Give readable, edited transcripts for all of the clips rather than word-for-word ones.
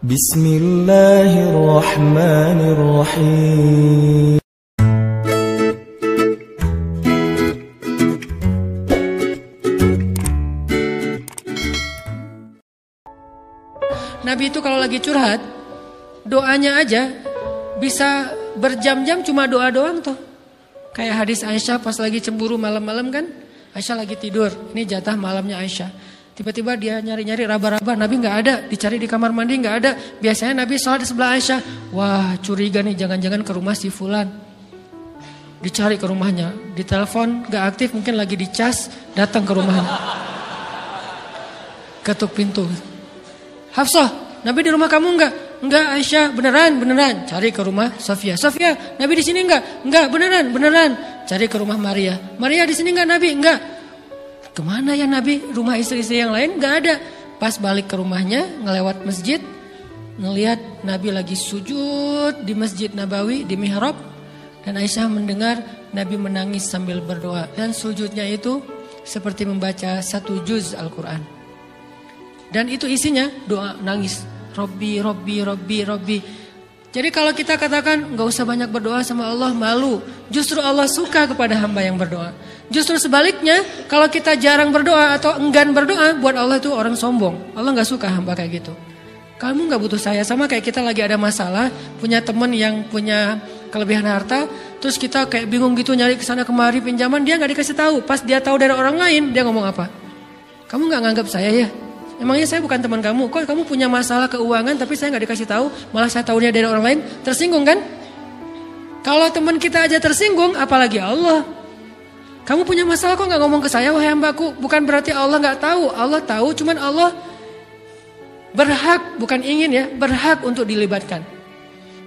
Bismillahirrahmanirrahim. Nabi itu kalau lagi curhat, doanya aja bisa berjam-jam cuma doa doang tuh. Kayak hadis Aisyah pas lagi cemburu malam-malam kan. Aisyah lagi tidur, ini jatah malamnya Aisyah. Tiba-tiba dia nyari-nyari raba-raba, Nabi gak ada. Dicari di kamar mandi gak ada. Biasanya Nabi sholat di sebelah Aisyah. Wah curiga nih, jangan-jangan ke rumah si Fulan. Dicari ke rumahnya, ditelepon gak aktif, mungkin lagi dicas, datang ke rumahnya. Ketuk pintu. Hafsah, Nabi di rumah kamu enggak? Enggak Aisyah, beneran. Cari ke rumah Sofia. Sofia, Nabi di sini enggak? Enggak, beneran. Cari ke rumah Maria. Maria di sini enggak Nabi? Enggak. Kemana ya Nabi? Rumah istri-istri yang lain enggak ada. Pas balik ke rumahnya, ngelewat masjid, ngelihat Nabi lagi sujud di Masjid Nabawi di mihrab, dan Aisyah mendengar Nabi menangis sambil berdoa, dan sujudnya itu seperti membaca 1 juz Al-Quran. Dan itu isinya doa nangis. Robbi. Jadi kalau kita katakan gak usah banyak berdoa sama Allah, malu. Justru Allah suka kepada hamba yang berdoa. Justru sebaliknya, kalau kita jarang berdoa atau enggan berdoa, buat Allah itu orang sombong. Allah gak suka hamba kayak gitu. Kamu gak butuh saya, sama kayak kita lagi ada masalah, punya teman yang punya kelebihan harta, terus kita kayak bingung gitu nyari kesana kemari pinjaman, dia gak dikasih tahu. Pas dia tahu dari orang lain, dia ngomong apa? Kamu gak nganggap saya ya? Emangnya saya bukan teman kamu? Kok kamu punya masalah keuangan tapi saya gak dikasih tahu, malah saya tahunya dari orang lain? Tersinggung kan? Kalau teman kita aja tersinggung, apalagi Allah. Kamu punya masalah kok gak ngomong ke saya, wahai hambaku? Bukan berarti Allah gak tahu. Allah tahu, cuman Allah berhak, bukan ingin ya, berhak untuk dilibatkan.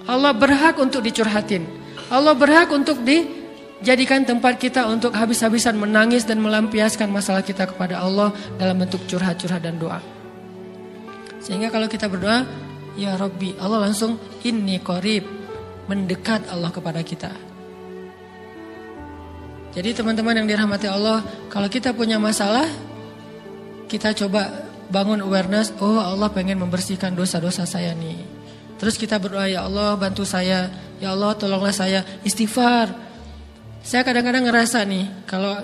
Allah berhak untuk dicurhatin. Allah berhak untuk dijadikan tempat kita untuk habis-habisan menangis dan melampiaskan masalah kita kepada Allah dalam bentuk curhat-curhat dan doa. Sehingga kalau kita berdoa, ya Rabbi, Allah langsung inni qarib, mendekat Allah kepada kita. Jadi teman-teman yang dirahmati Allah, kalau kita punya masalah, kita coba bangun awareness, oh Allah pengen membersihkan dosa-dosa saya nih. Terus kita berdoa, ya Allah bantu saya, ya Allah tolonglah saya, istighfar. Saya kadang-kadang ngerasa nih, kalau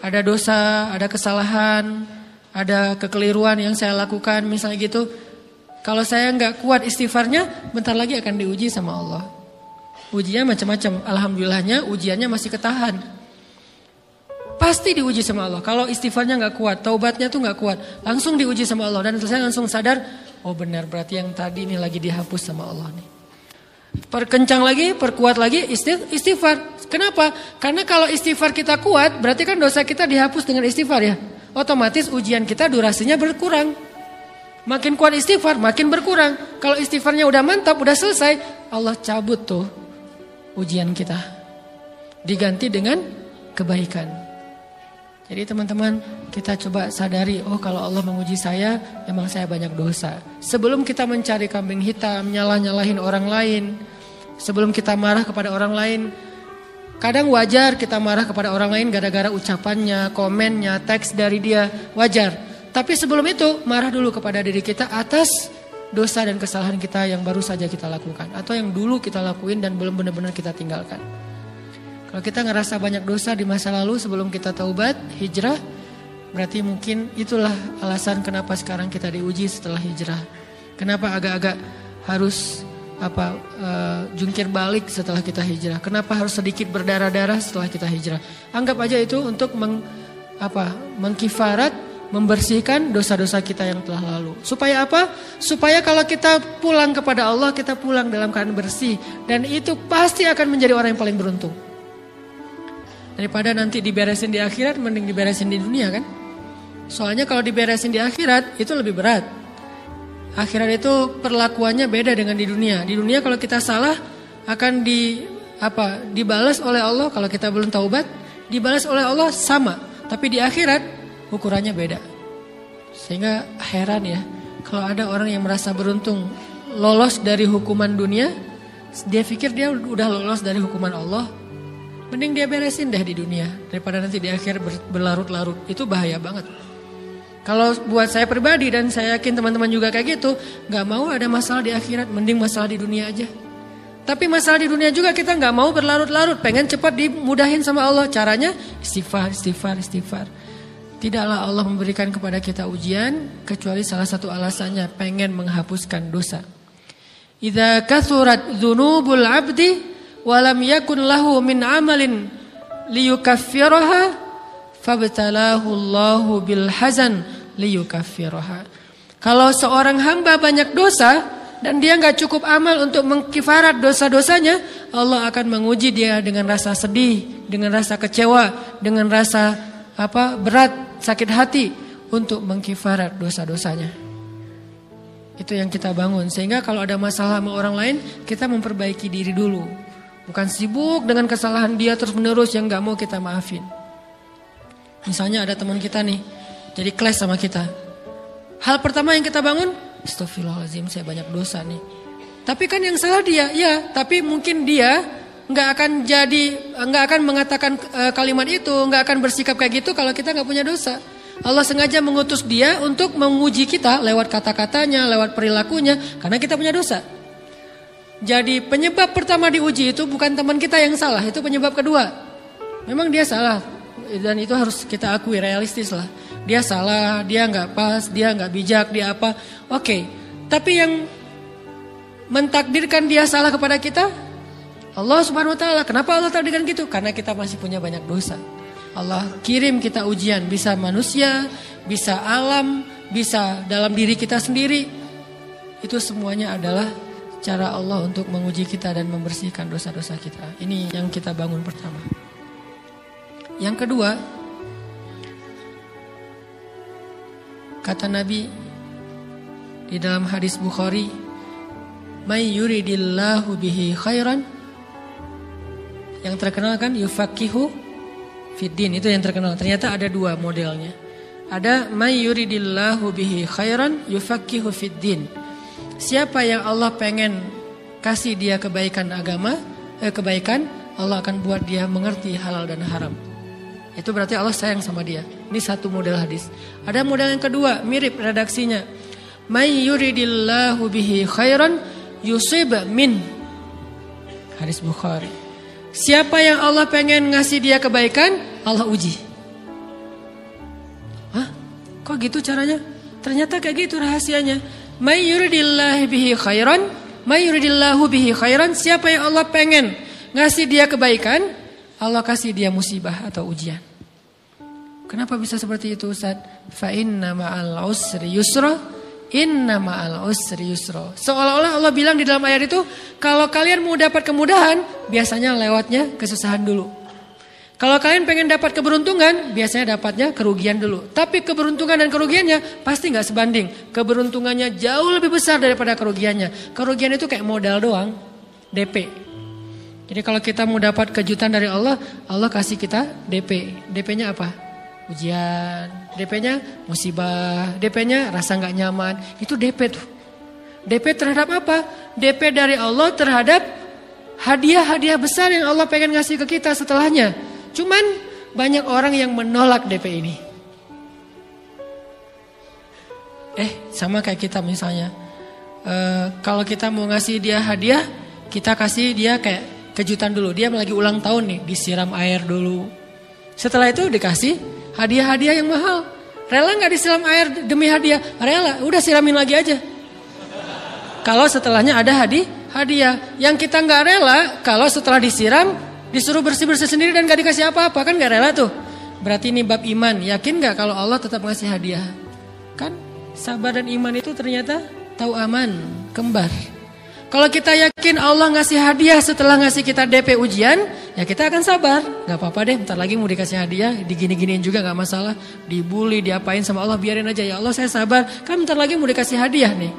ada dosa, ada kesalahan, ada kekeliruan yang saya lakukan, misalnya gitu, kalau saya nggak kuat istighfarnya, bentar lagi akan diuji sama Allah. Ujiannya macam-macam, alhamdulillahnya ujiannya masih ketahan. Pasti diuji sama Allah. Kalau istighfarnya nggak kuat, taubatnya tuh nggak kuat, langsung diuji sama Allah. Dan saya langsung sadar, oh benar berarti yang tadi ini lagi dihapus sama Allah nih. Perkencang lagi, perkuat lagi istighfar. Kenapa? Karena kalau istighfar kita kuat, berarti kan dosa kita dihapus dengan istighfar ya. Otomatis ujian kita durasinya berkurang. Makin kuat istighfar, makin berkurang. Kalau istighfarnya udah mantap, udah selesai, Allah cabut tuh ujian kita. Diganti dengan kebaikan. Jadi teman-teman, kita coba sadari, oh kalau Allah menguji saya, memang saya banyak dosa. Sebelum kita mencari kambing hitam, nyalah-nyalahin orang lain, sebelum kita marah kepada orang lain, kadang wajar kita marah kepada orang lain gara-gara ucapannya, komennya, teks dari dia, wajar. Tapi sebelum itu, marah dulu kepada diri kita atas dosa dan kesalahan kita yang baru saja kita lakukan. Atau yang dulu kita lakuin dan belum benar-benar kita tinggalkan. Kalau kita ngerasa banyak dosa di masa lalu sebelum kita taubat, hijrah, berarti mungkin itulah alasan kenapa sekarang kita diuji setelah hijrah. Kenapa agak-agak harus jungkir balik setelah kita hijrah. Kenapa harus sedikit berdarah-darah setelah kita hijrah. Anggap aja itu untuk mengkifarat, membersihkan dosa-dosa kita yang telah lalu. Supaya apa? Supaya kalau kita pulang kepada Allah, kita pulang dalam keadaan bersih. Dan itu pasti akan menjadi orang yang paling beruntung. Daripada nanti diberesin di akhirat, mending diberesin di dunia kan. Soalnya kalau diberesin di akhirat, itu lebih berat. Akhirat itu perlakuannya beda dengan di dunia. Di dunia kalau kita salah, akan dibalas oleh Allah. Kalau kita belum taubat, dibalas oleh Allah sama. Tapi di akhirat, ukurannya beda. Sehingga heran ya, kalau ada orang yang merasa beruntung, lolos dari hukuman dunia, dia pikir dia udah lolos dari hukuman Allah. Mending dia beresin deh di dunia daripada nanti di akhir berlarut-larut. Itu bahaya banget. Kalau buat saya pribadi dan saya yakin teman-teman juga kayak gitu, nggak mau ada masalah di akhirat, mending masalah di dunia aja. Tapi masalah di dunia juga kita nggak mau berlarut-larut, pengen cepat dimudahin sama Allah. Caranya istighfar, istighfar, istighfar. Tidaklah Allah memberikan kepada kita ujian kecuali salah satu alasannya pengen menghapuskan dosa. Idza kathurat dzunubul 'abdi wa lam yakun lahu min 'amalin liyukaffiraha fabtalahu Allahu bil hazan liyukaffiraha. Kalau seorang hamba banyak dosa dan dia nggak cukup amal untuk mengkifarat dosa-dosanya, Allah akan menguji dia dengan rasa sedih, dengan rasa kecewa, dengan rasa berat, sakit hati untuk mengkifarat dosa-dosanya. Itu yang kita bangun. Sehingga kalau ada masalah sama orang lain, kita memperbaiki diri dulu. Bukan sibuk dengan kesalahan dia terus menerus yang gak mau kita maafin. Misalnya ada teman kita nih, jadi clash sama kita. Hal pertama yang kita bangun, astagfirullahaladzim, saya banyak dosa nih. Tapi kan yang salah dia, ya. Tapi mungkin dia nggak akan mengatakan kalimat itu, nggak akan bersikap kayak gitu kalau kita nggak punya dosa. Allah sengaja mengutus dia untuk menguji kita lewat kata-katanya, lewat perilakunya, karena kita punya dosa. Jadi penyebab pertama diuji itu bukan teman kita yang salah, itu penyebab kedua. Memang dia salah dan itu harus kita akui, realistis lah. Dia salah, dia nggak pas, dia nggak bijak, dia apa? Oke. Tapi yang mentakdirkan dia salah kepada kita Allah Subhanahu wa taala. Kenapa Allah takdirkan gitu? Karena kita masih punya banyak dosa. Allah kirim kita ujian, bisa manusia, bisa alam, bisa dalam diri kita sendiri. Itu semuanya adalah cara Allah untuk menguji kita dan membersihkan dosa-dosa kita. Ini yang kita bangun pertama. Yang kedua, kata Nabi di dalam hadis Bukhari, "May yuridillahu bihi khairan." Yang terkenal kan yufaqihu fiddin, itu yang terkenal. Ternyata ada dua modelnya. Ada may yuridillahu bihi khairan yufaqihu fiddin. Siapa yang Allah pengen kasih dia kebaikan agama, kebaikan, Allah akan buat dia mengerti halal dan haram. Itu berarti Allah sayang sama dia. Ini satu model hadis. Ada model yang kedua, mirip redaksinya. May yuridillahu bihi khairan yusib min. Hadis Bukhari. Siapa yang Allah pengen ngasih dia kebaikan, Allah uji. Hah? Kok gitu caranya? Ternyata kayak gitu rahasianya. May yuridillahu bihi khairan, may yuridillahu bihi khairan. Siapa yang Allah pengen ngasih dia kebaikan, Allah kasih dia musibah atau ujian. Kenapa bisa seperti itu, Ustaz? Fa inna ma'al usri yusra. Inna ma'al usri yusra. Seolah-olah Allah bilang di dalam ayat itu, kalau kalian mau dapat kemudahan, biasanya lewatnya kesusahan dulu. Kalau kalian pengen dapat keberuntungan, biasanya dapatnya kerugian dulu. Tapi keberuntungan dan kerugiannya pasti gak sebanding. Keberuntungannya jauh lebih besar daripada kerugiannya. Kerugian itu kayak modal doang, DP. Jadi kalau kita mau dapat kejutan dari Allah, Allah kasih kita DP. DP-nya apa? Ujian, DP-nya musibah, DP-nya rasa gak nyaman. Itu DP tuh. DP terhadap apa? DP dari Allah terhadap hadiah-hadiah besar yang Allah pengen ngasih ke kita setelahnya. Cuman banyak orang yang menolak DP ini. Sama kayak kita misalnya. Kalau kita mau ngasih dia hadiah, kita kasih dia kayak kejutan dulu. Dia lagi ulang tahun nih, disiram air dulu. Setelah itu dikasih hadiah-hadiah yang mahal. Rela gak disiram air demi hadiah? Rela, udah siramin lagi aja. Kalau setelahnya ada hadiah. Yang kita gak rela, kalau setelah disiram, disuruh bersih-bersih sendiri dan gak dikasih apa-apa, kan gak rela tuh. Berarti ini bab iman. Yakin gak kalau Allah tetap ngasih hadiah? Kan sabar dan iman itu ternyata tahu aman, kembar. Kalau kita yakin Allah ngasih hadiah setelah ngasih kita DP ujian, ya kita akan sabar. Gak apa-apa deh, bentar lagi mau dikasih hadiah, digini-giniin juga gak masalah. Dibully, diapain sama Allah, biarin aja. Ya Allah saya sabar, kan bentar lagi mau dikasih hadiah nih.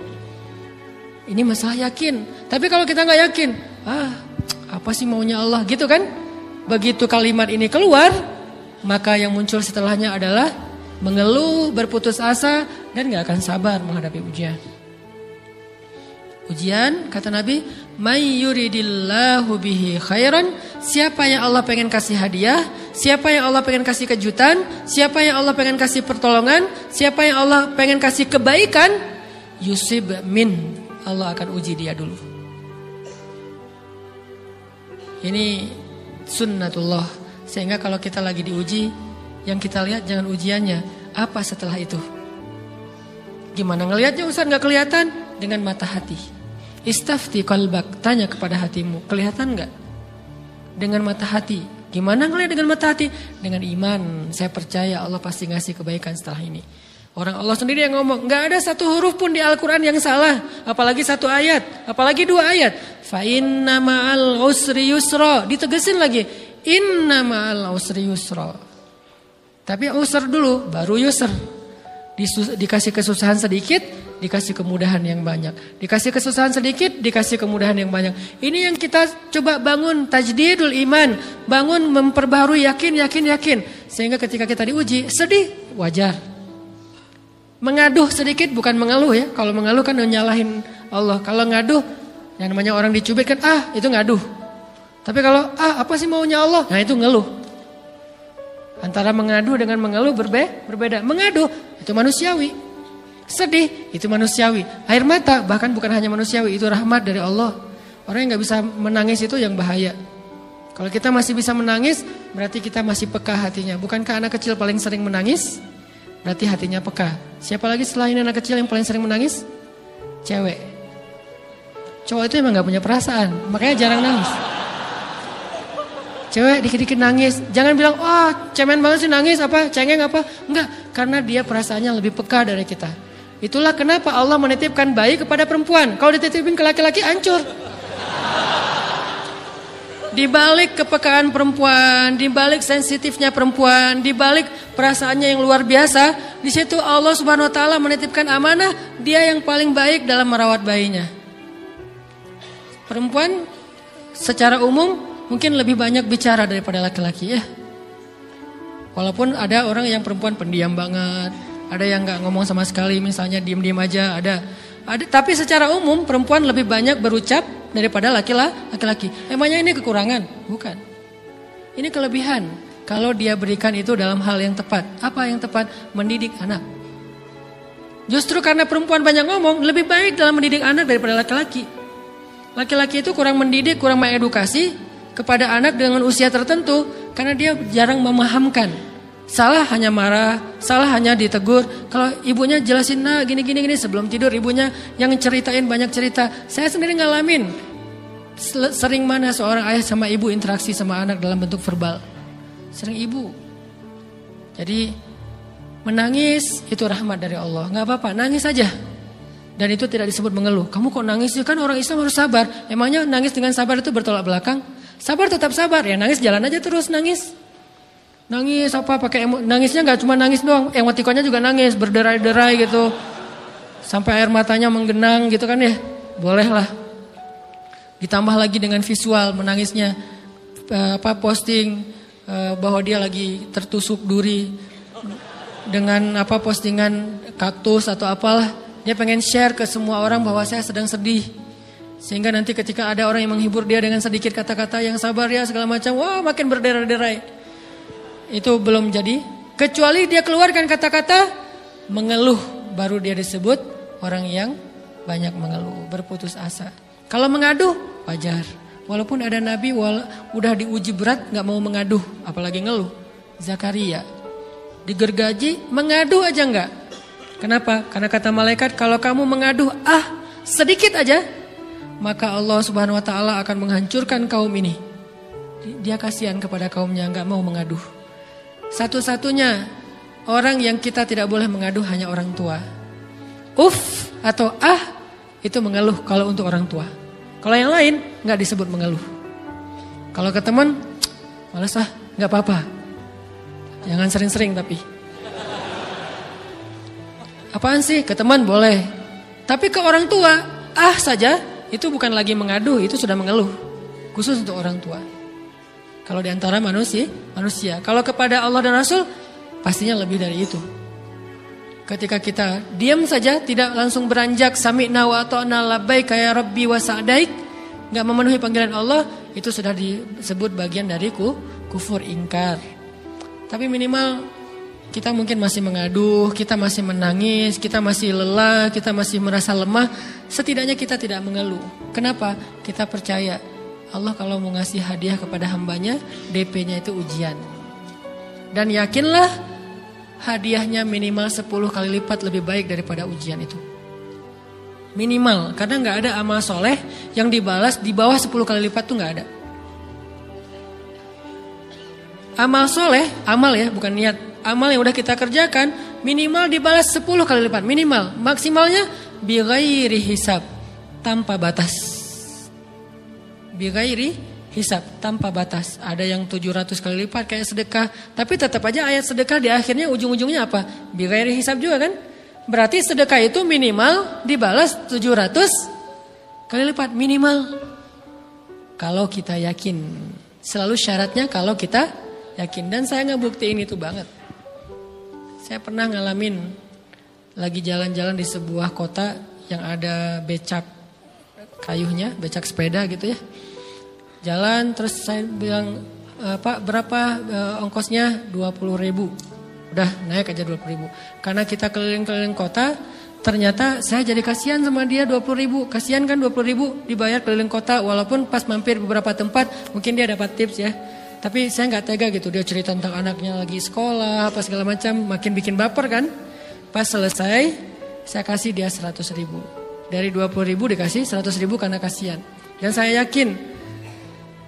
Ini masalah yakin. Tapi kalau kita gak yakin, apa sih maunya Allah gitu kan. Begitu kalimat ini keluar, maka yang muncul setelahnya adalah mengeluh, berputus asa, dan gak akan sabar menghadapi ujian. Ujian, kata Nabi, may yuridillahu bihi khairan. siapa yang Allah pengen kasih hadiah, siapa yang Allah pengen kasih kejutan, siapa yang Allah pengen kasih pertolongan, siapa yang Allah pengen kasih kebaikan, yusib min, Allah akan uji dia dulu. Ini sunnatullah. Sehingga kalau kita lagi diuji, yang kita lihat jangan ujiannya, apa setelah itu. Gimana ngelihatnya Ustaz gak kelihatan? Dengan mata hati. Istafti qalbak, tanya kepada hatimu, kelihatan gak? Dengan mata hati. Gimana ngelihat dengan mata hati? Dengan iman, saya percaya Allah pasti ngasih kebaikan setelah ini. Orang Allah sendiri yang ngomong, gak ada satu huruf pun di Al-Quran yang salah. Apalagi satu ayat, apalagi dua ayat. Fa inna ma'al usri yusra. Ditegesin lagi, inna ma'al usri yusra. Tapi usr dulu, baru yusr. Dikasih kesusahan sedikit, dikasih kemudahan yang banyak. Dikasih kesusahan sedikit, dikasih kemudahan yang banyak. Ini yang kita coba bangun tajdidul iman. Bangun memperbaharui yakin. Sehingga ketika kita diuji, sedih, wajar. Mengaduh sedikit bukan mengeluh ya. Kalau mengeluh kan nyalahin Allah. Kalau ngaduh, yang namanya orang dicubit kan itu ngaduh. Tapi kalau apa sih maunya Allah? Nah itu ngeluh. Antara mengadu dengan mengeluh berbeda. Mengaduh itu manusiawi. Sedih itu manusiawi. Air mata bahkan bukan hanya manusiawi, itu rahmat dari Allah. Orang yang gak bisa menangis itu yang bahaya. Kalau kita masih bisa menangis, berarti kita masih peka hatinya. Bukankah anak kecil paling sering menangis? Berarti hatinya peka. Siapa lagi selain anak kecil yang paling sering menangis? Cewek. Cowok itu emang gak punya perasaan, makanya jarang nangis. Cewek dikit-dikit nangis. Jangan bilang, cemen banget sih nangis apa, cengeng apa. Enggak, karena dia perasaannya lebih peka dari kita. Itulah kenapa Allah menitipkan bayi kepada perempuan. Kalau dititipin ke laki-laki hancur. Di balik kepekaan perempuan, di balik sensitifnya perempuan, di balik perasaannya yang luar biasa, di situ Allah Subhanahu wa taala menitipkan amanah, dia yang paling baik dalam merawat bayinya. Perempuan secara umum mungkin lebih banyak bicara daripada laki-laki ya. Walaupun ada orang yang perempuan pendiam banget, ada yang enggak ngomong sama sekali, misalnya diam-diam aja, ada. Tapi secara umum perempuan lebih banyak berucap daripada laki-laki. Emangnya ini kekurangan? Bukan. Ini kelebihan. Kalau dia berikan itu dalam hal yang tepat. Apa yang tepat? Mendidik anak. Justru karena perempuan banyak ngomong, lebih baik dalam mendidik anak daripada laki-laki. Laki-laki itu kurang mendidik, kurang mengedukasi kepada anak dengan usia tertentu. Karena dia jarang memahamkan. Salah hanya marah, salah hanya ditegur. Kalau ibunya jelasin gini sebelum tidur ibunya yang ceritain banyak cerita. Saya sendiri ngalamin. Sering mana seorang ayah sama ibu interaksi sama anak dalam bentuk verbal. Sering ibu. Jadi menangis itu rahmat dari Allah. Gak apa-apa, nangis saja. Dan itu tidak disebut mengeluh. Kamu kok nangis? Kan orang Islam harus sabar. Emangnya nangis dengan sabar itu bertolak belakang? Sabar tetap sabar. Ya nangis jalan aja terus nangis. Nangis pakai nangisnya nggak cuma nangis doang, emotikonnya juga nangis, berderai-derai gitu. Sampai air matanya menggenang gitu kan ya. Boleh lah. Ditambah lagi dengan visual menangisnya posting bahwa dia lagi tertusuk duri dengan postingan kaktus atau apalah. Dia pengen share ke semua orang bahwa saya sedang sedih. Sehingga nanti ketika ada orang yang menghibur dia dengan sedikit kata-kata yang sabar ya segala macam, wah makin berderai-derai. Itu belum jadi. Kecuali dia keluarkan kata-kata mengeluh, baru dia disebut orang yang banyak mengeluh, berputus asa. Kalau mengaduh wajar. Walaupun ada nabi udah diuji berat gak mau mengaduh, apalagi ngeluh. Zakaria digergaji mengaduh aja enggak. Kenapa? Karena kata malaikat kalau kamu mengaduh sedikit aja, maka Allah Subhanahu wa taala akan menghancurkan kaum ini. Dia kasihan kepada kaumnya, gak mau mengaduh. Satu-satunya orang yang kita tidak boleh mengaduh hanya orang tua. Atau itu mengeluh kalau untuk orang tua. Kalau yang lain gak disebut mengeluh. Kalau ke teman, malas gak apa-apa. Jangan sering-sering tapi. Apaan sih? Ke teman boleh. Tapi ke orang tua, saja itu bukan lagi mengadu, itu sudah mengeluh. Khusus untuk orang tua. Kalau di antara manusia. Kalau kepada Allah dan Rasul, pastinya lebih dari itu. Ketika kita diam saja, tidak langsung beranjak sami'na wa ata'na labbaik ya rabbi wa sa'daik, enggak memenuhi panggilan Allah, itu sudah disebut bagian dari kufur ingkar. Tapi minimal kita mungkin masih mengaduh, kita masih menangis, kita masih lelah, kita masih merasa lemah. Setidaknya kita tidak mengeluh. Kenapa? Kita percaya Allah kalau mau ngasih hadiah kepada hambanya, DP-nya itu ujian. Dan yakinlah hadiahnya minimal 10 kali lipat lebih baik daripada ujian itu. Minimal, karena nggak ada amal soleh yang dibalas di bawah 10 kali lipat tuh nggak ada. Amal soleh, amal ya bukan niat. Amal yang udah kita kerjakan minimal dibalas 10 kali lipat. Minimal, maksimalnya bighairi hisab, tanpa batas. Bighairi hisab, tanpa batas. Ada yang 700 kali lipat kayak sedekah. Tapi tetap aja ayat sedekah di akhirnya ujung-ujungnya apa? Bighairi hisab juga kan? Berarti sedekah itu minimal dibalas 700 kali lipat. Minimal. Kalau kita yakin. Selalu syaratnya kalau kita yakin. Dan saya ngebuktiin itu banget. Saya pernah ngalamin lagi jalan-jalan di sebuah kota yang ada becak kayunya, becak sepeda gitu ya. Jalan terus saya bilang, Pak berapa ongkosnya? 20.000. Udah naik aja 20.000. Karena kita keliling-keliling kota, ternyata saya jadi kasihan sama dia 20.000. Kasihan kan 20.000 dibayar keliling kota, walaupun pas mampir beberapa tempat mungkin dia dapat tips ya. Tapi saya nggak tega gitu, dia cerita tentang anaknya lagi sekolah apa segala macam, makin bikin baper kan. Pas selesai saya kasih dia 100.000. Dari 20.000 dikasih 100.000 karena kasihan. Dan saya yakin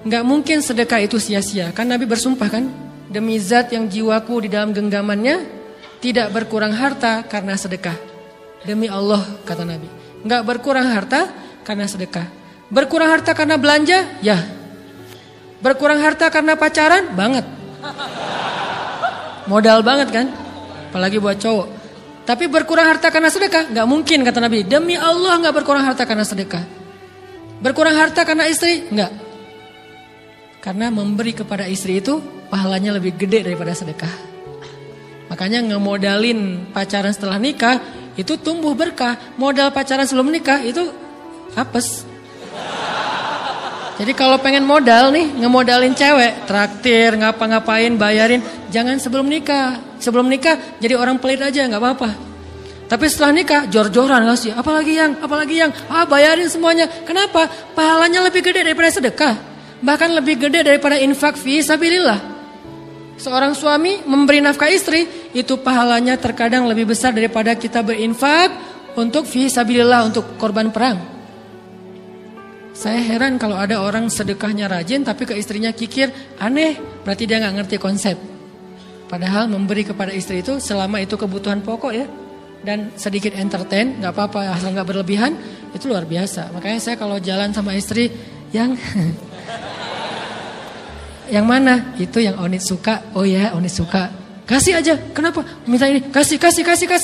nggak mungkin sedekah itu sia-sia. Kan Nabi bersumpah kan, demi zat yang jiwaku di dalam genggamannya tidak berkurang harta karena sedekah. Demi Allah kata Nabi, nggak berkurang harta karena sedekah. Berkurang harta karena belanja? Ya. Berkurang harta karena pacaran? Banget. Modal banget kan? Apalagi buat cowok. Tapi berkurang harta karena sedekah? Nggak mungkin kata Nabi. Demi Allah nggak berkurang harta karena sedekah. Berkurang harta karena istri? Nggak. Karena memberi kepada istri itu pahalanya lebih gede daripada sedekah. Makanya ngemodalin pacaran setelah nikah itu tumbuh berkah. Modal pacaran sebelum nikah itu apes. Jadi kalau pengen modal nih, ngemodalin cewek, traktir, ngapa-ngapain, bayarin, jangan sebelum nikah. Sebelum nikah jadi orang pelit aja, nggak apa-apa. Tapi setelah nikah jor-joran ngasih, apalagi yang, bayarin semuanya. Kenapa? Pahalanya lebih gede daripada sedekah. Bahkan lebih gede daripada infak fi sabilillah. Seorang suami memberi nafkah istri, itu pahalanya terkadang lebih besar daripada kita berinfak untuk fi sabilillah, untuk korban perang. Saya heran kalau ada orang sedekahnya rajin tapi ke istrinya kikir, aneh, berarti dia gak ngerti konsep. Padahal memberi kepada istri itu selama itu kebutuhan pokok ya, dan sedikit entertain, gak apa-apa asal gak berlebihan, itu luar biasa. Makanya saya kalau jalan sama istri yang yang mana? Itu yang Onit suka. Oh ya, Onit suka. Kasih aja. Kenapa? Minta ini. Kasih.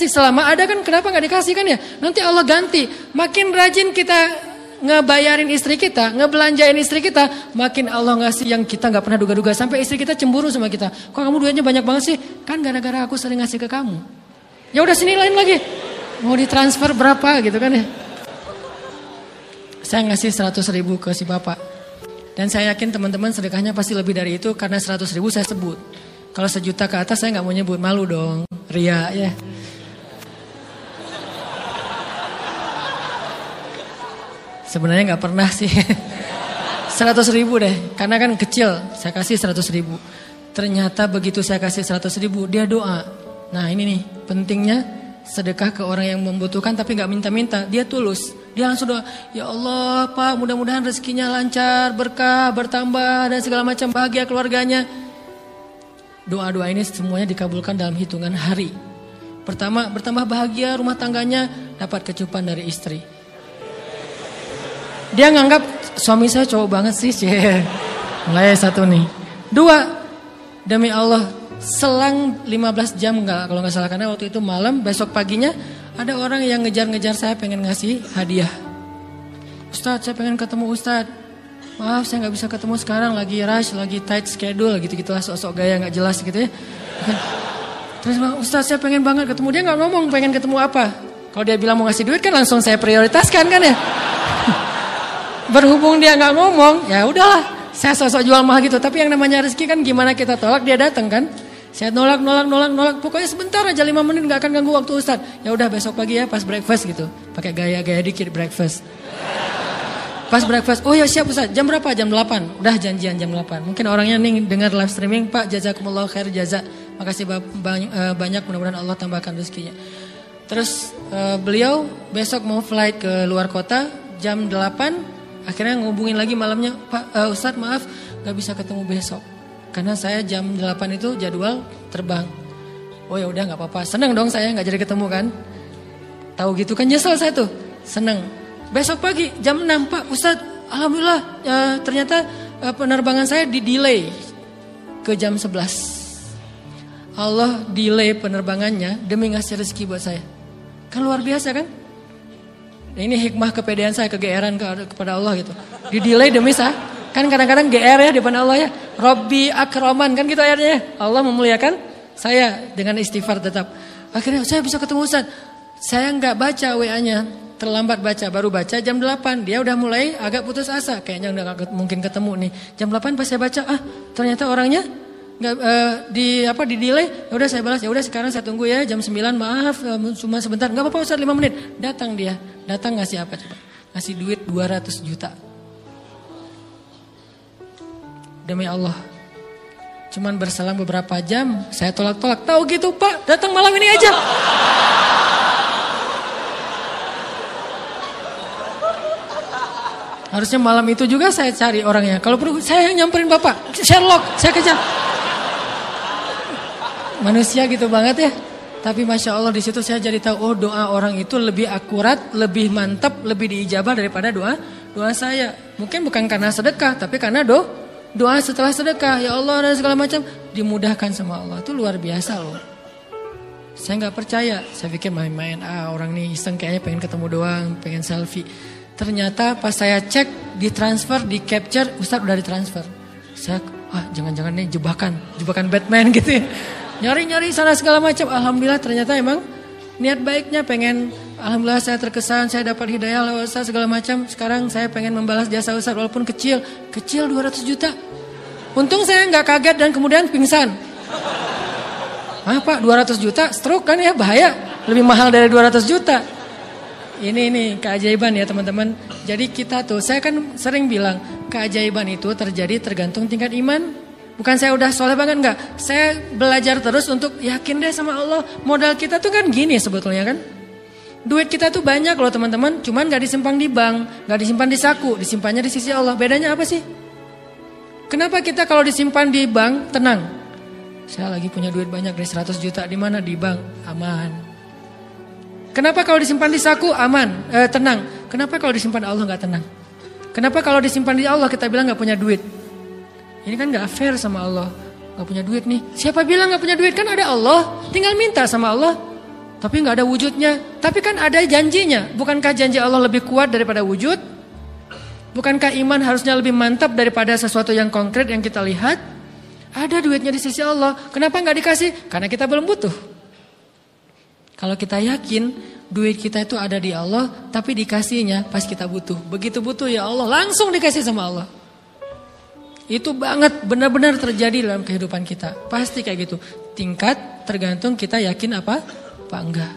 Selama ada kan kenapa gak dikasih kan ya? Nanti Allah ganti. Makin rajin kita ngebayarin istri kita, ngebelanjain istri kita, makin Allah ngasih yang kita gak pernah duga-duga. Sampai istri kita cemburu sama kita. Kok kamu duitnya banyak banget sih? Kan gara-gara aku sering ngasih ke kamu. Ya udah sini lain lagi. Mau ditransfer berapa gitu kan ya? Saya ngasih 100.000 ke si bapak. Dan saya yakin teman-teman sedekahnya pasti lebih dari itu karena 100.000 saya sebut. Kalau 1 juta ke atas saya nggak mau nyebut, malu dong, ria ya. Sebenarnya nggak pernah sih. 100.000 deh, karena kan kecil. Saya kasih 100.000. Ternyata begitu saya kasih 100.000 dia doa. Nah ini nih pentingnya sedekah ke orang yang membutuhkan tapi nggak minta-minta, dia tulus. Dia langsung doa, ya Allah Pak mudah-mudahan rezekinya lancar, berkah, bertambah dan segala macam, bahagia keluarganya. Doa-doa ini semuanya dikabulkan dalam hitungan hari. Pertama, bertambah bahagia rumah tangganya, dapat kecupan dari istri. Dia nganggap suami saya cowok banget sih. Mulai 1 nih. 2, demi Allah selang 15 jam kalau nggak salah, karena waktu itu malam, besok paginya ada orang yang ngejar-ngejar saya pengen ngasih hadiah. Ustadz saya pengen ketemu Ustadz. Maaf saya nggak bisa ketemu sekarang, lagi rush, lagi tight schedule gitu-gitulah, sok-sok gaya nggak jelas gitu ya. Terus Ustadz saya pengen banget ketemu, dia nggak ngomong pengen ketemu apa. Kalau dia bilang mau ngasih duit kan langsung saya prioritaskan kan ya. Berhubung dia nggak ngomong, ya udahlah Saya sosok jual mahal gitu. Tapi yang namanya rezeki kan gimana kita tolak dia datang kan. Saya nolak. Pokoknya sebentar aja 5 menit gak akan ganggu waktu Ustaz. Ya udah besok pagi ya pas breakfast gitu. Pakai gaya-gaya dikit breakfast. Pas breakfast, oh ya siap Ustaz. Jam berapa? Jam 8. Udah janjian jam 8. Mungkin orangnya nih dengar live streaming. Pak jazakumullah khair jaza. Makasih banyak mudah-mudahan Allah tambahkan rezekinya. Terus beliau besok mau flight ke luar kota jam 8. Akhirnya ngubungin lagi malamnya. Pak Ustaz maaf gak bisa ketemu besok. Karena saya jam 8 itu jadwal terbang. Oh ya udah nggak apa-apa. Seneng dong saya nggak jadi ketemu kan. Tahu gitu kan nyesel saya tuh. Seneng. Besok pagi jam 6 Pak Ustadz. Alhamdulillah ternyata penerbangan saya di-delay ke jam 11. Allah delay penerbangannya demi ngasih rezeki buat saya. Kan luar biasa kan. Ini hikmah kepedean saya, kegeeran kepada Allah gitu. Di-delay demi saya. Kan kadang-kadang GR ya di depan Allah ya. Robbi akraman kan gitu ayatnya. Allah memuliakan saya dengan istighfar tetap. Akhirnya saya bisa ketemu Ustaz. Saya nggak baca WA-nya. Terlambat baca, baru baca jam 8. Dia udah mulai agak putus asa. Kayaknya udah gak mungkin ketemu nih. Jam 8 pas saya baca, ternyata orangnya nggak di delay. Ya udah saya balas. Ya udah sekarang saya tunggu ya jam 9. Maaf cuma sebentar. Nggak apa-apa Ustaz 5 menit. Datang dia. Datang ngasih apa coba? Ngasih duit 200 juta. Demi Allah. Cuman berselang beberapa jam saya tolak-tolak. Tahu gitu Pak, datang malam ini aja. Harusnya malam itu juga saya cari orangnya. Kalau perlu saya nyamperin Bapak. Sherlock, saya kejar. Manusia gitu banget ya. Tapi Masya Allah di situ saya jadi tahu. Oh doa orang itu lebih akurat, lebih mantap, lebih diijabah daripada doa saya. Mungkin bukan karena sedekah, tapi karena doa setelah sedekah, ya Allah dan segala macam dimudahkan sama Allah. Itu luar biasa loh. Saya nggak percaya. Saya pikir main-main. Orang nih iseng kayaknya pengen ketemu doang, pengen selfie. Ternyata pas saya cek di transfer, di capture, Ustaz udah ditransfer. Saya jangan-jangan nih jebakan Batman gitu ya. Nyari-nyari sana segala macam. Alhamdulillah ternyata emang niat baiknya pengen. Alhamdulillah saya terkesan, saya dapat hidayah lewat Ustaz segala macam. Sekarang saya pengen membalas jasa Ustaz walaupun kecil 200 juta. Untung saya nggak kaget dan kemudian pingsan. Pak 200 juta stroke kan ya bahaya. Lebih mahal dari 200 juta. Ini keajaiban ya teman-teman. Jadi kita tuh, saya kan sering bilang keajaiban itu terjadi tergantung tingkat iman. Bukan saya udah soleh banget enggak. Saya belajar terus untuk yakin deh sama Allah. Modal kita tuh kan gini sebetulnya kan. Duit kita tuh banyak loh teman-teman. Cuman gak disimpan di bank, gak disimpan di saku, disimpannya di sisi Allah. Bedanya apa sih? Kenapa kita kalau disimpan di bank tenang? Saya lagi punya duit banyak dari 100 juta. Di mana? Di bank. Aman. Kenapa kalau disimpan di saku? Aman. Tenang. Kenapa kalau disimpan di Allah gak tenang? Kenapa kalau disimpan di Allah kita bilang gak punya duit? Ini kan gak fair sama Allah. Gak punya duit nih. Siapa bilang gak punya duit? Kan ada Allah. Tinggal minta sama Allah. Tapi gak ada wujudnya. Tapi kan ada janjinya. Bukankah janji Allah lebih kuat daripada wujud? Bukankah iman harusnya lebih mantap daripada sesuatu yang konkret yang kita lihat? Ada duitnya di sisi Allah. Kenapa gak dikasih? Karena kita belum butuh. Kalau kita yakin duit kita itu ada di Allah. Tapi dikasihnya pas kita butuh. Begitu butuh ya Allah langsung dikasih sama Allah. Itu banget benar-benar terjadi dalam kehidupan kita. Pasti kayak gitu. Tingkat tergantung kita yakin apa enggak.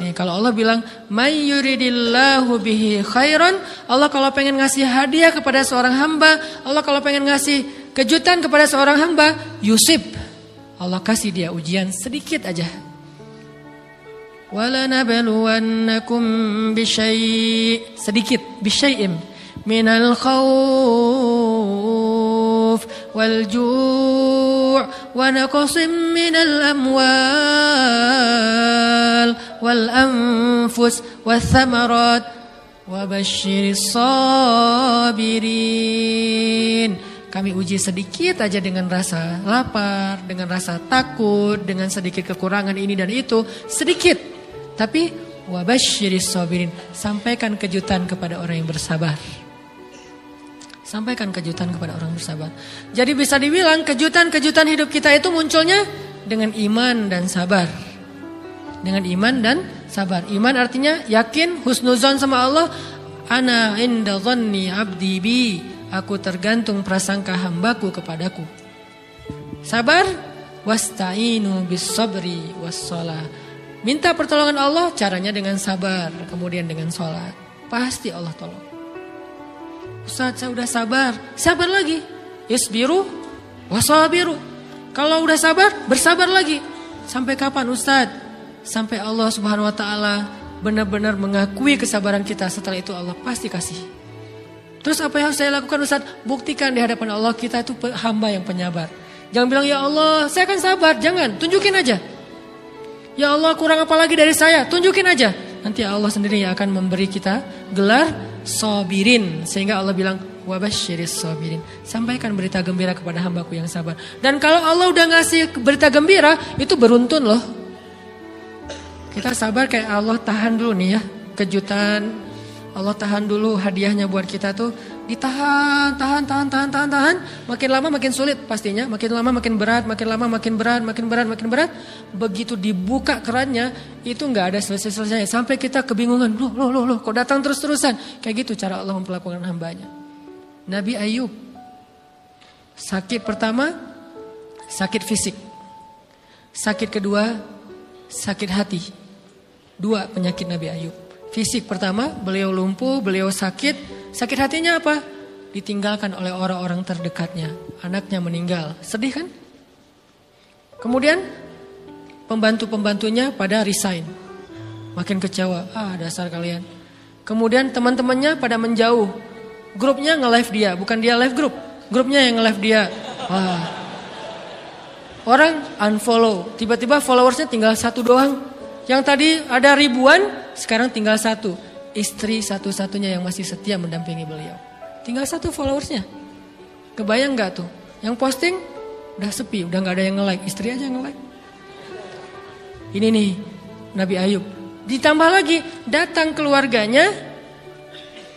Nih, kalau Allah bilang may yuridillahu bihi khairan, Allah kalau pengen ngasih hadiah kepada seorang hamba, Allah kalau pengen ngasih kejutan kepada seorang hamba, yusib. Allah kasih dia ujian sedikit aja. Wala nabluwannakum bisyai'im minal khawf wal ju' wa naqsim minal amwal wal anfus wath thamarat wa basyiris sabirin. Kami uji sedikit aja dengan rasa lapar, dengan rasa takut, dengan sedikit kekurangan ini dan itu, sedikit. Tapi wa basyiris sabirin, sampaikan kejutan kepada orang yang bersabar. Sampaikan kejutan kepada orang bersabar. Jadi bisa dibilang kejutan-kejutan hidup kita itu munculnya dengan iman dan sabar. Dengan iman dan sabar. Iman artinya yakin, husnuzon sama Allah. Ana inda dhanni abdi bi. Aku tergantung prasangka hambaku kepadaku. Sabar, wasta'inu bis sabri was shalah. Minta pertolongan Allah, caranya dengan sabar, kemudian dengan sholat. Pasti Allah tolong. Ustaz, saya udah sabar. Sabar lagi. Isbiru wasabiru. Kalau udah sabar, bersabar lagi. Sampai kapan Ustaz? Sampai Allah Subhanahu wa taala benar-benar mengakui kesabaran kita. Setelah itu Allah pasti kasih. Terus apa yang harus saya lakukan Ustaz? Buktikan di hadapan Allah kita itu hamba yang penyabar. Jangan bilang ya Allah saya akan sabar. Jangan, tunjukin aja. Ya Allah kurang apa lagi dari saya? Tunjukin aja. Nanti Allah sendiri yang akan memberi kita gelar sabirin. Sehingga Allah bilang wabasyiris sabirin. Sampaikan berita gembira kepada hambaku yang sabar. Dan kalau Allah udah ngasih berita gembira, itu beruntun loh. Kita sabar kayak Allah tahan dulu nih ya. Kejutan. Allah tahan dulu hadiahnya buat kita tuh. Ditahan, tahan. Makin lama makin sulit pastinya. Makin lama makin berat, makin lama makin berat. Begitu dibuka kerannya, itu gak ada selesai-selesainya. Sampai kita kebingungan. Loh, kok datang terus-terusan. Kayak gitu cara Allah memperlakukan hambanya. Nabi Ayub. Sakit pertama, sakit fisik. Sakit kedua, sakit hati. 2 penyakit Nabi Ayub. Fisik pertama, beliau lumpuh, beliau sakit. Sakit hatinya apa? Ditinggalkan oleh orang-orang terdekatnya. Anaknya meninggal. Sedih kan? Kemudian pembantu-pembantunya pada resign. Makin kecewa. Dasar kalian. Kemudian teman-temannya pada menjauh. Grupnya nge-live dia. Bukan dia live grup. Grupnya yang nge-live dia. Orang unfollow. Tiba-tiba followersnya tinggal 1 doang. Yang tadi ada ribuan, sekarang tinggal 1. Istri satu-satunya yang masih setia mendampingi beliau. Tinggal 1 followersnya. Kebayang gak tuh? Yang posting udah sepi, udah gak ada yang nge-like. Istri aja yang nge-like. Ini nih Nabi Ayub. Ditambah lagi datang keluarganya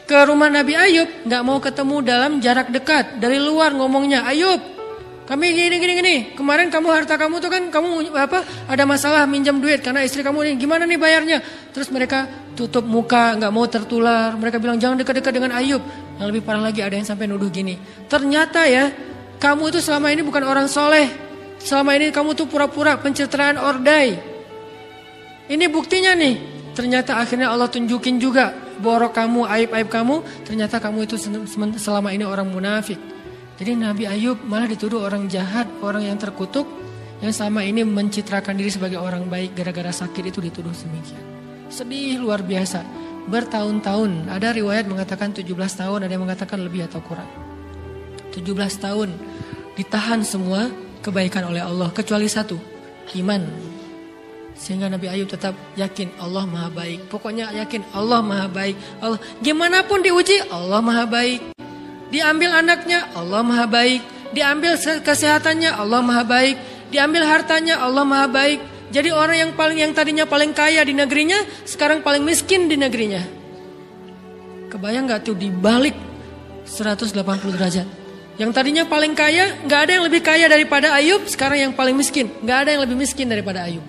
ke rumah Nabi Ayub. Gak mau ketemu dalam jarak dekat. Dari luar ngomongnya, Ayub kami gini. Kemarin kamu harta kamu tuh kan kamu ada masalah minjam duit karena istri kamu ini gimana nih bayarnya? Terus mereka tutup muka, nggak mau tertular. Mereka bilang jangan dekat-dekat dengan Ayub. Yang lebih parah lagi ada yang sampai nuduh gini. Ternyata ya kamu itu selama ini bukan orang soleh. Selama ini kamu tuh pura-pura pencitraan ordai. Ini buktinya nih. Ternyata akhirnya Allah tunjukin juga borok kamu, aib-aib kamu. Ternyata kamu itu selama ini orang munafik. Jadi Nabi Ayub malah dituduh orang jahat, orang yang terkutuk, yang selama ini mencitrakan diri sebagai orang baik gara-gara sakit itu dituduh demikian. Sedih luar biasa. Bertahun-tahun, ada riwayat mengatakan 17 tahun, ada yang mengatakan lebih atau kurang. 17 tahun ditahan semua kebaikan oleh Allah kecuali 1, iman. Sehingga Nabi Ayub tetap yakin Allah Maha Baik. Pokoknya yakin Allah Maha Baik. Allah gimana pun diuji, Allah Maha Baik. Diambil anaknya, Allah Maha Baik. Diambil kesehatannya, Allah Maha Baik. Diambil hartanya, Allah Maha Baik. Jadi orang yang tadinya paling kaya di negerinya, sekarang paling miskin di negerinya. Kebayang gak tuh dibalik 180 derajat. Yang tadinya paling kaya, gak ada yang lebih kaya daripada Ayub. Sekarang yang paling miskin, gak ada yang lebih miskin daripada Ayub.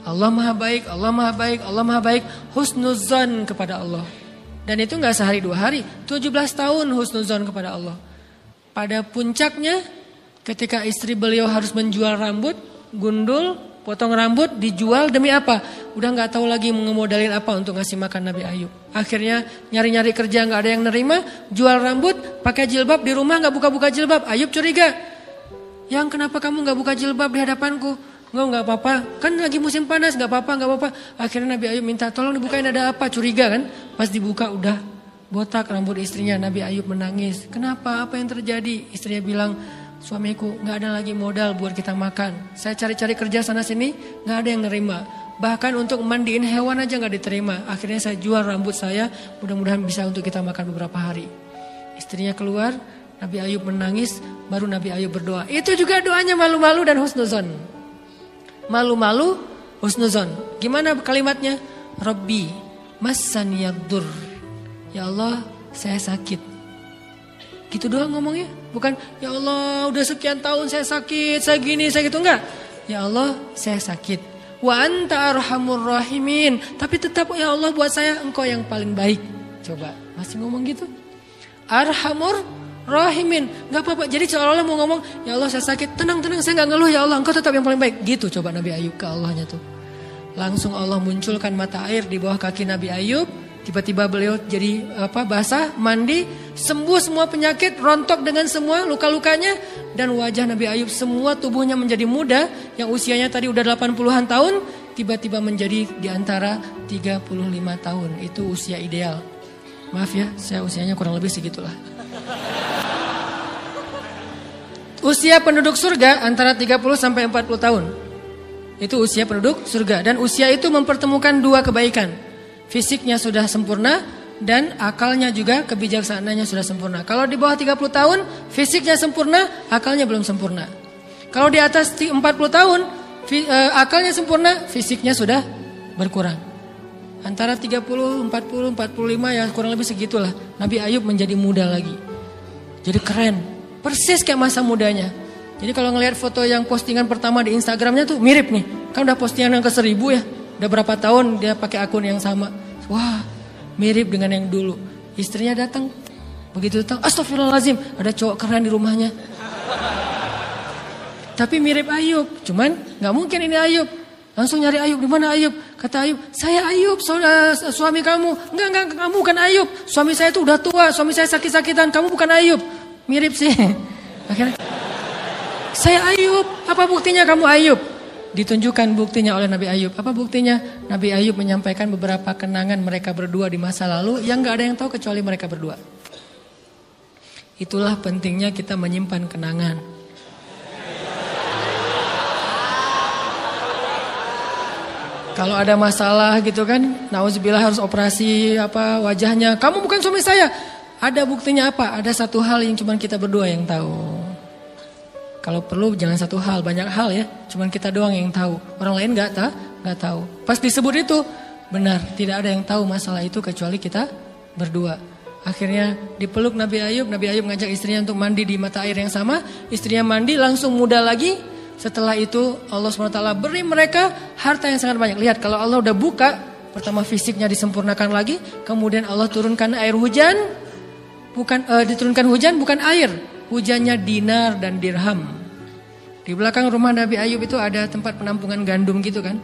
Allah Maha Baik, Allah Maha Baik, Allah Maha Baik. Husnuzan kepada Allah. Dan itu gak sehari 2 hari, 17 tahun husnuzon kepada Allah. Pada puncaknya ketika istri beliau harus menjual rambut, gundul, potong rambut, dijual demi apa? Udah gak tahu lagi ngemodalin apa untuk ngasih makan Nabi Ayub. Akhirnya nyari-nyari kerja gak ada yang nerima, jual rambut, pakai jilbab di rumah gak buka-buka jilbab. Ayub curiga, yang kenapa kamu gak buka jilbab di hadapanku? Enggak apa-apa, kan lagi musim panas, gak apa-apa. Akhirnya Nabi Ayub minta tolong dibukain ada apa, curiga kan. Pas dibuka udah botak rambut istrinya. Nabi Ayub menangis, kenapa, apa yang terjadi? Istrinya bilang, suamiku gak ada lagi modal buat kita makan. Saya cari-cari kerja sana sini, gak ada yang nerima. Bahkan untuk mandiin hewan aja gak diterima. Akhirnya saya jual rambut saya, mudah-mudahan bisa untuk kita makan beberapa hari. Istrinya keluar, Nabi Ayub menangis, baru Nabi Ayub berdoa. Itu juga doanya malu-malu dan husnuzon. Malu-malu, husnuzon. Gimana kalimatnya? Rabbi massaniyaddur. Ya Allah, saya sakit. Gitu doang ngomongnya. Bukan, ya Allah udah sekian tahun saya sakit, saya gini, saya gitu. Enggak. Ya Allah, saya sakit. Wa anta arhamur rahimin. Tapi tetap ya Allah buat saya engkau yang paling baik. Coba, masih ngomong gitu? arhamur rahimin. Gak apa-apa. Jadi seolah-olah mau ngomong, ya Allah saya sakit, tenang, saya gak ngeluh ya Allah, engkau tetap yang paling baik. Gitu coba Nabi Ayub ke Allahnya tuh. Langsung Allah munculkan mata air di bawah kaki Nabi Ayub. Tiba-tiba beliau jadi basah, mandi, sembuh semua penyakit, rontok dengan semua luka-lukanya. Dan wajah Nabi Ayub semua tubuhnya menjadi muda. Yang usianya tadi udah 80-an tahun, tiba-tiba menjadi di antara 35 tahun. Itu usia ideal. Maaf ya, saya usianya kurang lebih segitulah. Usia penduduk surga antara 30 sampai 40 tahun. Itu usia penduduk surga. Dan usia itu mempertemukan dua kebaikan. Fisiknya sudah sempurna dan akalnya juga kebijaksanaannya sudah sempurna. Kalau di bawah 30 tahun, fisiknya sempurna, akalnya belum sempurna. Kalau di atas 40 tahun, akalnya sempurna, fisiknya sudah berkurang. Antara 30, 40, 45 ya kurang lebih segitulah. Nabi Ayub menjadi muda lagi. Jadi keren. Persis kayak masa mudanya. Jadi kalau ngelihat foto yang postingan pertama di Instagramnya tuh mirip nih. Kan udah postingan yang ke 1000 ya. Udah berapa tahun dia pakai akun yang sama. Wah, mirip dengan yang dulu. Istrinya datang. Begitu datang, astagfirullahaladzim, ada cowok keren di rumahnya. Tapi mirip Ayub. Cuman gak mungkin ini Ayub. Langsung nyari Ayub, di mana Ayub? Kata Ayub, saya Ayub, suami kamu. Enggak, kamu bukan Ayub. Suami saya tuh udah tua, suami saya sakit-sakitan. Kamu bukan Ayub. Mirip sih. Akhirnya, saya Ayub. Apa buktinya kamu Ayub? Ditunjukkan buktinya oleh Nabi Ayub. Apa buktinya? Nabi Ayub menyampaikan beberapa kenangan mereka berdua di masa lalu yang gak ada yang tahu kecuali mereka berdua. Itulah pentingnya kita menyimpan kenangan. Kalau ada masalah gitu kan, nauzubillah harus operasi wajahnya. Kamu bukan suami saya. Ada buktinya apa? Ada satu hal yang cuma kita berdua yang tahu. Kalau perlu jangan satu hal, banyak hal ya. Cuman kita doang yang tahu. Orang lain nggak tahu. Pas disebut itu benar, tidak ada yang tahu masalah itu kecuali kita berdua. Akhirnya dipeluk Nabi Ayub ngajak istrinya untuk mandi di mata air yang sama. Istrinya mandi langsung muda lagi. Setelah itu Allah SWT beri mereka harta yang sangat banyak. Lihat kalau Allah udah buka, pertama fisiknya disempurnakan lagi, kemudian Allah turunkan air hujan, diturunkan hujan bukan air. Hujannya dinar dan dirham. Di belakang rumah Nabi Ayub itu ada tempat penampungan gandum gitu kan.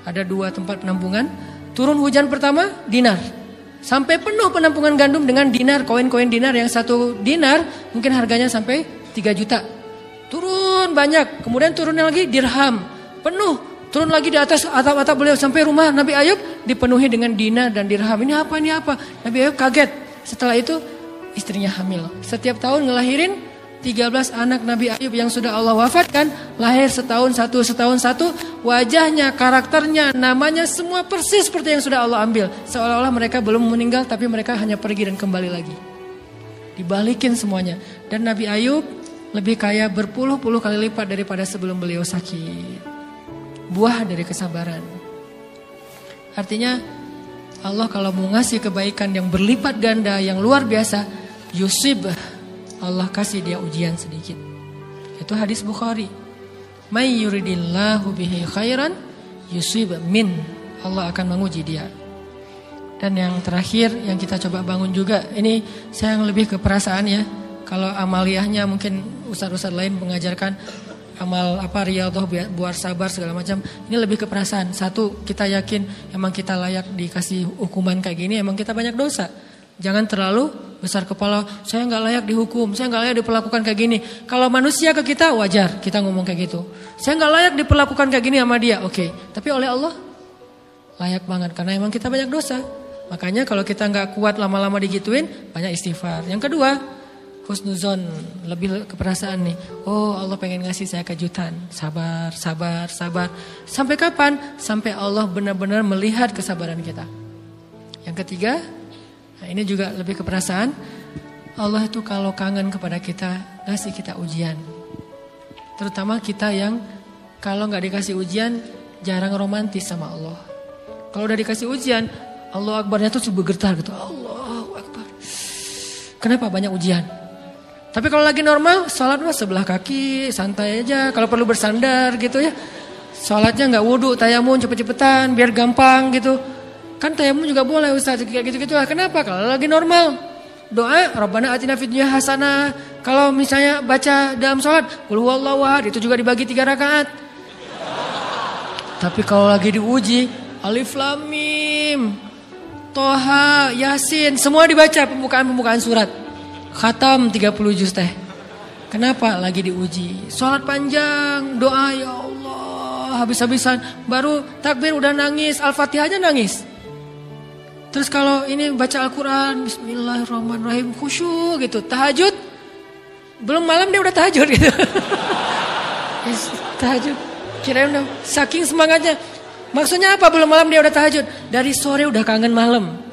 Ada 2 tempat penampungan. Turun hujan pertama dinar. Sampai penuh penampungan gandum dengan dinar. Koin-koin dinar yang 1 dinar mungkin harganya sampai 3 juta. Turun banyak. Kemudian turunnya lagi dirham. Penuh. Turun lagi di atas atap-atap beliau. Sampai rumah Nabi Ayub dipenuhi dengan dinar dan dirham. Ini apa? Nabi Ayub kaget. Setelah itu istrinya hamil. Setiap tahun ngelahirin 13 anak Nabi Ayub yang sudah Allah wafatkan. Lahir setahun satu. Wajahnya, karakternya, namanya semua persis seperti yang sudah Allah ambil. Seolah-olah mereka belum meninggal tapi mereka hanya pergi dan kembali lagi. Dibalikin semuanya. Dan Nabi Ayub lebih kaya berpuluh-puluh kali lipat daripada sebelum beliau sakit. Buah dari kesabaran. Artinya Allah kalau mau ngasih kebaikan yang berlipat ganda, yang luar biasa, yusib, Allah kasih dia ujian sedikit. Itu hadis Bukhari. May yuridillahu bihi khairan yusib min. Allah akan menguji dia. Dan yang terakhir yang kita coba bangun juga, ini saya yang lebih ke perasaan ya. Kalau amaliyahnya mungkin ustaz-ustaz lain mengajarkan amal riyadhah buat sabar segala macam. Ini lebih ke perasaan. Satu, kita yakin emang kita layak dikasih hukuman kayak gini, emang kita banyak dosa. Jangan terlalu besar kepala, saya gak layak dihukum, saya gak layak diperlakukan kayak gini. Kalau manusia ke kita wajar kita ngomong kayak gitu. Saya gak layak diperlakukan kayak gini sama dia, oke. Tapi oleh Allah layak banget karena emang kita banyak dosa. Makanya kalau kita gak kuat lama-lama digituin, banyak istighfar. Yang kedua, husnuzon, lebih keperasaan nih. Oh Allah pengen ngasih saya kejutan. Sabar. Sampai kapan? Sampai Allah benar-benar melihat kesabaran kita. Yang ketiga, nah ini juga lebih keperasaan. Allah itu kalau kangen kepada kita, ngasih kita ujian. Terutama kita yang kalau gak dikasih ujian, jarang romantis sama Allah. Kalau udah dikasih ujian, Allah Akbarnya tuh bergetar gitu. Allahu Akbar. Kenapa banyak ujian? Tapi kalau lagi normal, sholat sebelah kaki, santai aja. Kalau perlu bersandar gitu ya. Sholatnya gak wudhu, tayamum cepet-cepetan, biar gampang gitu. Kan tayamum juga boleh Ustaz, kayak gitu-gitu lah. Kenapa? Kalau lagi normal. doa Rabbana atina fid dunya hasanah. Kalau misalnya baca dalam sholat qul huwallahu ahad, itu juga dibagi 3 rakaat. Tapi kalau lagi diuji Alif Lam Mim, Toha, Yasin, semua dibaca pembukaan surat. Khatam 30 juz teh. Kenapa? Lagi diuji. Sholat panjang, doa ya Allah habis-habisan, baru takbir udah nangis, Al-Fatihahnya nangis. Terus kalau ini baca Al-Quran, Bismillahirrahmanirrahim, khusyuk gitu. Tahajud, belum malam dia udah tahajud gitu. Tahajud, kirain udah saking semangatnya. Maksudnya apa belum malam dia udah tahajud? Dari sore udah kangen malam.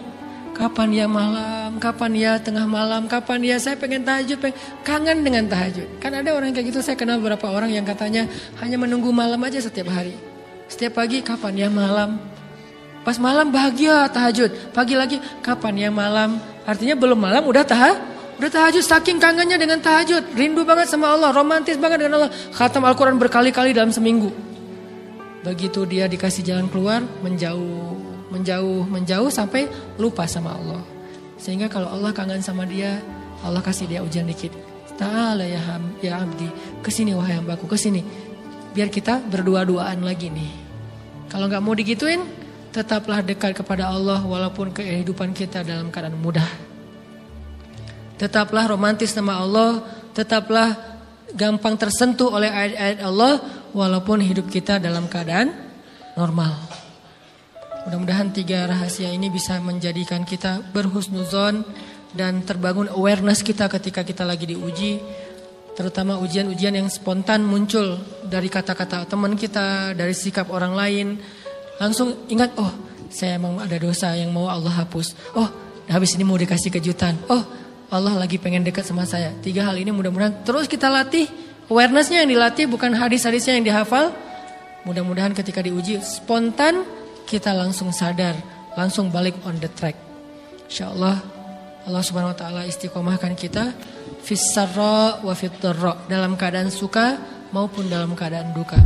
Kapan ya malam, kapan ya tengah malam, kapan ya saya pengen tahajud, kangen dengan tahajud. Kan ada orang kayak gitu, saya kenal beberapa orang yang katanya hanya menunggu malam aja setiap hari. Setiap pagi, kapan ya malam. Pas malam bahagia tahajud, pagi lagi kapan ya malam. Artinya belum malam udah tahajud, saking kangennya dengan tahajud, rindu banget sama Allah, romantis banget dengan Allah. Khatam Al-Quran berkali-kali dalam seminggu. Begitu dia dikasih jalan keluar, menjauh sampai lupa sama Allah. Sehingga kalau Allah kangen sama dia, Allah kasih dia ujian dikit. Ta'ala ya abdi, kesini wahai hambaku, kesini. Biar kita berdua-duaan lagi nih. Kalau gak mau digituin, tetaplah dekat kepada Allah walaupun kehidupan kita dalam keadaan mudah. Tetaplah romantis sama Allah, tetaplah gampang tersentuh oleh ayat-ayat Allah walaupun hidup kita dalam keadaan normal. Mudah-mudahan 3 rahasia ini bisa menjadikan kita berhusnuzon dan terbangun awareness kita ketika kita lagi diuji. Terutama ujian-ujian yang spontan muncul dari kata-kata teman kita, dari sikap orang lain. Langsung ingat, oh saya emang ada dosa yang mau Allah hapus. Oh habis ini mau dikasih kejutan. Oh Allah lagi pengen dekat sama saya. 3 hal ini mudah-mudahan terus kita latih. Awarenessnya yang dilatih, bukan hadis-hadisnya yang dihafal. Mudah-mudahan ketika diuji spontan kita langsung sadar, langsung balik on the track. InsyaAllah Allah subhanahu wa ta'ala istiqomahkan kita fis sarra wa fit dharra, dalam keadaan suka maupun dalam keadaan duka.